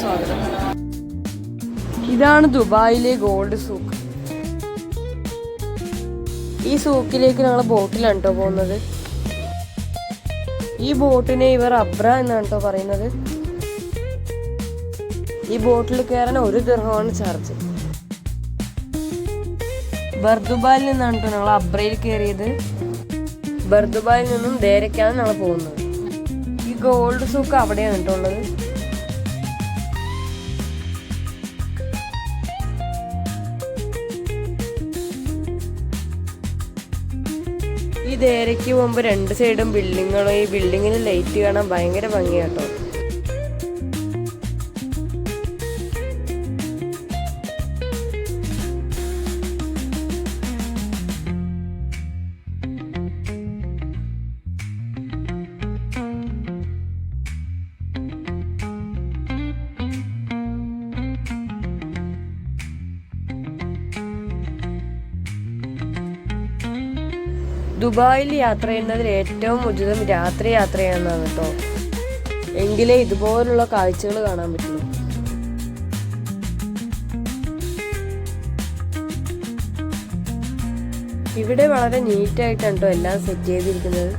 സ്വാഗതം. ഇതാണ് ദുബായിലെ ഗോൾഡ് സൂക്ക്. ഈ സൂക്കിലേക്ക് ഞങ്ങൾ ബോട്ടിലാണ് കേട്ടോ പോകുന്നത്. ഈ ബോട്ടിനെ ഇവർ അബ്ര എന്നാണ് കേട്ടോ പറയുന്നത്. ഈ ബോട്ടിൽ കയറാൻ 1 ദിർഹമാണ് ചാർജ്. ബർദുബായിൽ നിന്നാണ് കേട്ടോ ഞങ്ങൾ അബ്രയിൽ കയറിയത്. ബർദുബായിൽ നിന്നും ദേരക്കാണ് ഞങ്ങൾ പോകുന്നത്. ഈ ഗോൾഡ് സൂക്ക് അവിടെയാണ് കേട്ടോ ഉള്ളത്. ഈ ദേരയ്ക്ക് പോകുമ്പോൾ 2 സൈഡും ബിൽഡിങ്ങുകളും. ഈ ബിൽഡിങ്ങിന് ലൈറ്റ് കാണാൻ ഭയങ്കര ഭംഗിയാട്ടോ. ദുബായിൽ യാത്ര ചെയ്യുന്നതിൽ ഏറ്റവും ഉചിതം രാത്രി യാത്ര ചെയ്യാനാണ് കേട്ടോ. എങ്കിലേ ഇതുപോലുള്ള കാഴ്ചകൾ കാണാൻ പറ്റുള്ളൂ. ഇവിടെ വളരെ നീറ്റായിട്ടാണ് കേട്ടോ എല്ലാം സെറ്റ് ചെയ്തിരിക്കുന്നത്.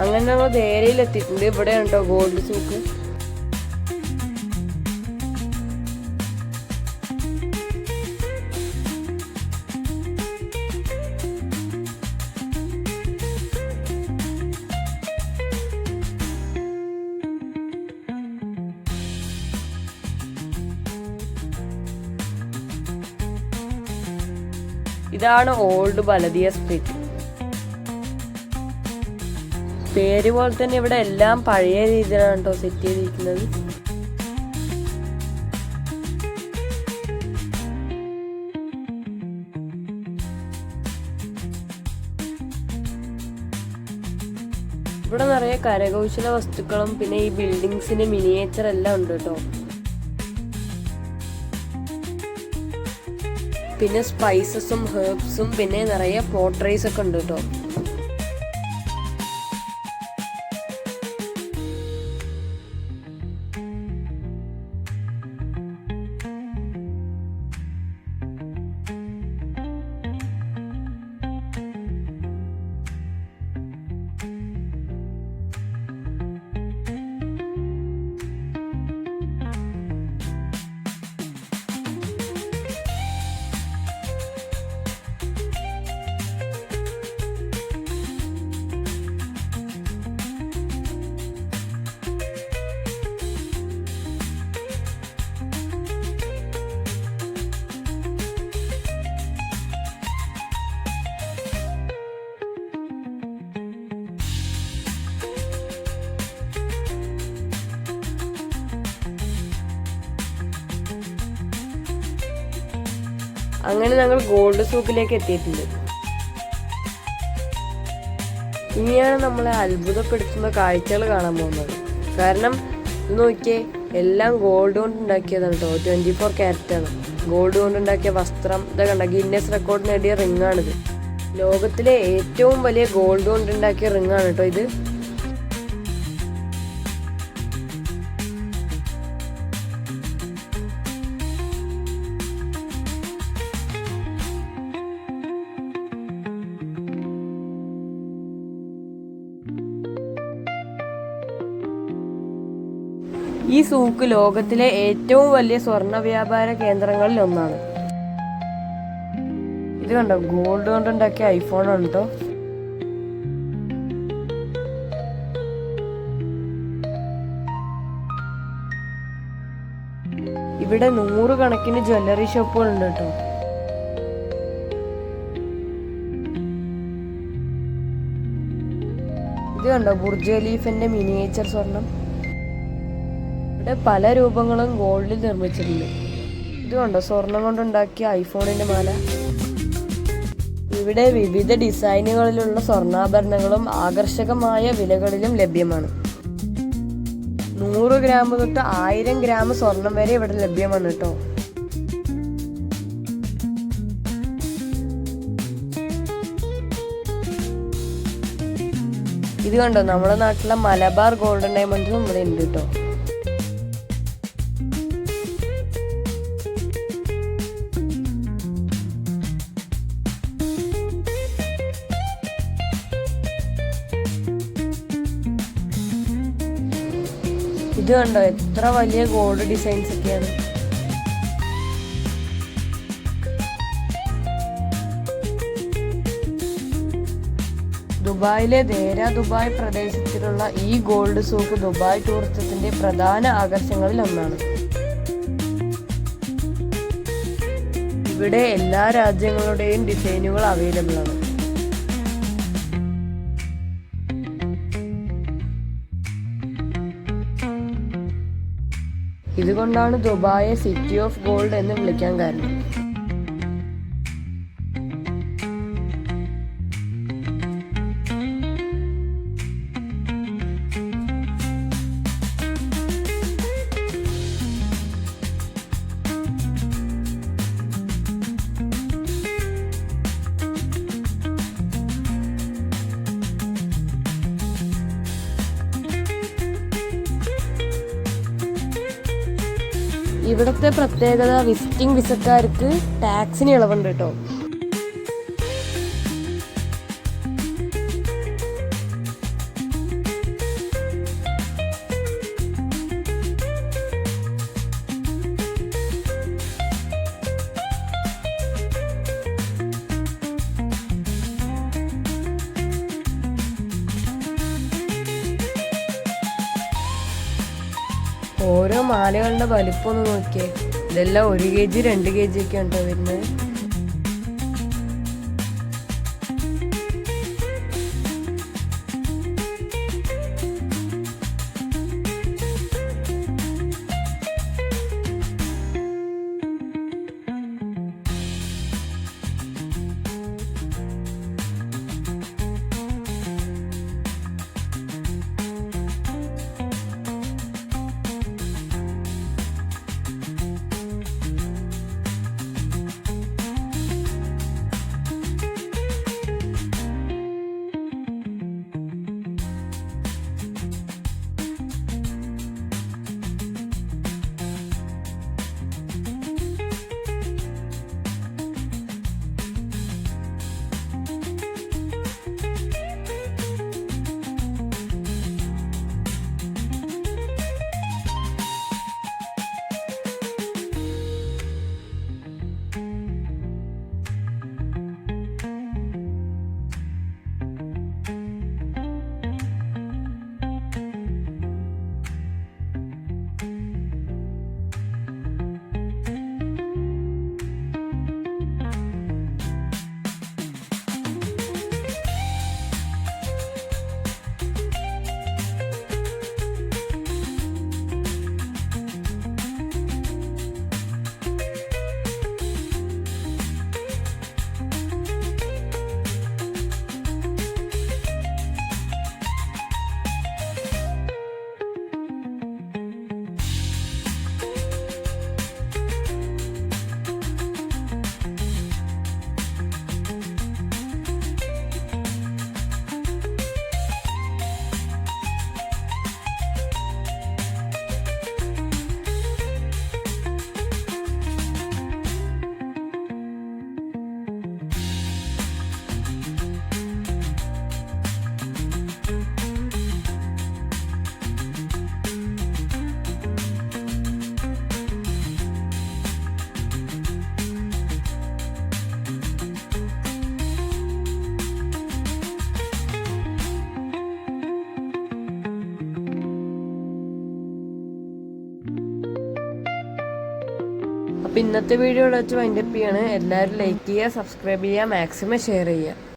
അങ്ങനെ ഞങ്ങൾ ദേരയിൽ എത്തിയിട്ടുണ്ട്. ഇവിടെയാണ് കേട്ടോ ഗോൾഡ് സൂക്ക്. ഇതാണ് ഓൾഡ് ബലദിയ സ്ട്രീറ്റ്. പേര് പോലെ തന്നെ ഇവിടെ എല്ലാം പഴയ രീതിയിലാണ് കേട്ടോ സെറ്റ് ചെയ്തിരിക്കുന്നത്. ഇവിടെ നിറയെ കരകൗശല വസ്തുക്കളും പിന്നെ ഈ ബിൽഡിങ്സിന്റെ മിനിയേച്ചർ എല്ലാം ഉണ്ട് കേട്ടോ. പിന്നെ സ്പൈസസും ഹെർബ്സും പിന്നെ നിറയെ പോർട്രേറ്റ്സ് ഒക്കെ ഉണ്ട് കേട്ടോ. അങ്ങനെ ഞങ്ങൾ ഗോൾഡ് സൂക്കിലേക്ക് എത്തിയിട്ടുണ്ട്. ഇനിയാണ് നമ്മളെ അത്ഭുതപ്പെടുത്തുന്ന കാഴ്ചകൾ കാണാൻ പോകുന്നത്. കാരണം ഇത് നോക്കിയേ, എല്ലാം ഗോൾഡ് കൊണ്ട് ഉണ്ടാക്കിയതാണ് കേട്ടോ. 24 ക്യാരറ്റാണ്. ഗോൾഡ് കൊണ്ട് ഉണ്ടാക്കിയ വസ്ത്രം ഇതൊക്കെ കണ്ട. ഗിന്നസ് റെക്കോർഡ് നേടിയ റിങ്ങാണിത്. ലോകത്തിലെ ഏറ്റവും വലിയ ഗോൾഡ് കൊണ്ട് ഉണ്ടാക്കിയ റിങ്ങാണ് കേട്ടോ ഇത്. ഈ സൂക്ക് ലോകത്തിലെ ഏറ്റവും വലിയ സ്വർണ്ണ വ്യാപാര കേന്ദ്രങ്ങളിൽ ഒന്നാണ്. ഇത് കണ്ടോ, ഗോൾഡ് കൊണ്ടുണ്ടാക്കിയ ഐഫോണാണ് കേട്ടോ. ഇവിടെ 100 കണക്കിന് ജ്വല്ലറി ഷോപ്പുകളുണ്ട് കേട്ടോ. ഇത് കണ്ടോ, ബുർജ് ഖലീഫിന്റെ മിനിയേച്ചർ സ്വർണം. ഇവിടെ പല രൂപങ്ങളും ഗോൾഡിൽ നിർമ്മിച്ചിട്ടുണ്ട്. ഇത് കണ്ടോ, സ്വർണം കൊണ്ടുണ്ടാക്കിയ ഐഫോണിന്റെ മാല. ഇവിടെ വിവിധ ഡിസൈനുകളിലുള്ള സ്വർണ്ണാഭരണങ്ങളും ആകർഷകമായ വിലകളിലും ലഭ്യമാണ്. 100 ഗ്രാം തൊട്ട് 1000 ഗ്രാം സ്വർണം വരെ ഇവിടെ ലഭ്യമാണ് കേട്ടോ. ഇത് കണ്ടോ, നമ്മുടെ നാട്ടിലെ മലബാർ ഗോൾഡൻ ഡയമണ്ട്സും ഇവിടെ ഉണ്ട് കേട്ടോ. ഇത് കണ്ടോ, എത്ര വലിയ ഗോൾഡ് ഡിസൈൻസ് ഒക്കെയാണ്. ദുബായിലെ ദേര ദുബായ് പ്രദേശത്തിലുള്ള ഈ ഗോൾഡ് സൂക്ക് ദുബായ് ടൂറിസത്തിന്റെ പ്രധാന ആകർഷണങ്ങളിൽ ഒന്നാണ്. ഇവിടെ എല്ലാ രാജ്യങ്ങളുടെയും ഡിസൈനുകൾ അവൈലബിൾ ആണ്. ഇതുകൊണ്ടാണ് ദുബായെ സിറ്റി ഓഫ് ഗോൾഡ് എന്ന് വിളിക്കാൻ കാരണം. ഇവിടുത്തെ പ്രത്യേകത, വിസിറ്റിംഗ് വിസക്കാർക്ക് ടാക്സിന് ഇളവുണ്ട് കേട്ടോ. ഓരോ മാലകളുടെ വലിപ്പം ഒന്ന് നോക്കിയേ. ഇതെല്ലാം 1 kg 2 kg ഒക്കെ ഉണ്ടോ വരുന്നത്. അപ്പോൾ ഇന്നത്തെ വീഡിയോ ഇവിടെ വെച്ച് വൈൻഡപ്പ് ചെയ്യാണ്. എല്ലാവരും ലൈക്ക് ചെയ്യുക, സബ്സ്ക്രൈബ് ചെയ്യുക, മാക്സിമം ഷെയർ ചെയ്യുക.